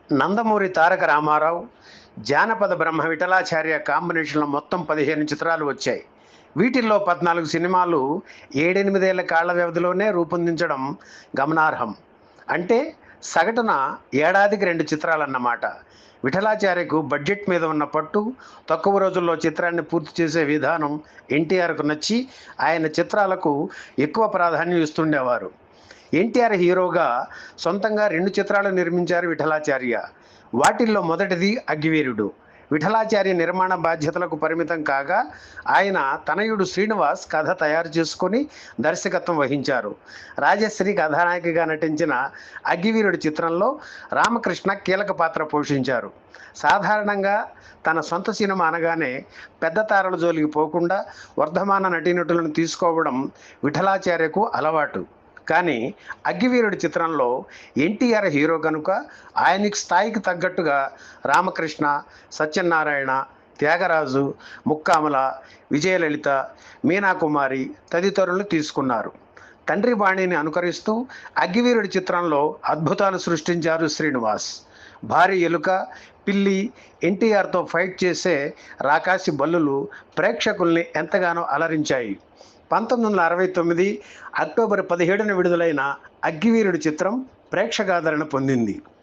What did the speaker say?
నందమూరి తారక రామారావు, జానపద బ్రహ్మ విఠలాచార్య కాంబినేషన్లో మొత్తం 15 చిత్రాలు వచ్చాయి. వీటిల్లో 14 సినిమాలు 7, 8 ఏళ్ల కాళ్ల వ్యవధిలోనే రూపొందించడం గమనార్హం. అంటే సగటున ఏడాదికి 2 చిత్రాలన్నమాట. విఠలాచార్యకు బడ్జెట్ మీద ఉన్న పట్టు, తక్కువ రోజుల్లో చిత్రాన్ని పూర్తి చేసే విధానం ఎన్టీఆర్కు నచ్చి ఆయన చిత్రాలకు ఎక్కువ ప్రాధాన్యం ఇస్తుండేవారు. ఎన్టీఆర్ హీరోగా సొంతంగా 2 చిత్రాలు నిర్మించారు విఠలాచార్య. వాటిల్లో మొదటిది అగ్గివీరుడు. విఠలాచార్య నిర్మాణ బాధ్యతలకు పరిమితం కాగా ఆయన తనయుడు శ్రీనివాస్ కథ తయారు చేసుకొని దర్శకత్వం వహించారు. రాజశ్రీ కథానాయికగా నటించిన అగ్గివీరుడి చిత్రంలో రామకృష్ణ కీలక పాత్ర పోషించారు. సాధారణంగా తన సొంత సినిమా అనగానే పెద్ద తారల జోలికి పోకుండా వర్ధమాన నటీనటులను తీసుకోవడం విఠలాచార్యకు అలవాటు. కానీ అగ్గివీరుడి చిత్రంలో ఎన్టీఆర్ హీరో కనుక ఆయనకి స్థాయికి తగ్గట్టుగా రామకృష్ణ, సత్యనారాయణ, త్యాగరాజు, ముక్కామల, విజయలలిత, మీనాకుమారి తదితరులను తీసుకున్నారు. తండ్రి బాణిని అనుకరిస్తూ అగ్గివీరుడి చిత్రంలో అద్భుతాలు సృష్టించారు శ్రీనివాస్. భారీ ఎలుక, పిల్లి, ఎన్టీఆర్తో ఫైట్ చేసే రాకాసి బల్లులు ప్రేక్షకుల్ని ఎంతగానో అలరించాయి. 1969 అక్టోబర్ 17న విడుదలైన అగ్గివీరుడి చిత్రం ప్రేక్షకాదరణ పొందింది.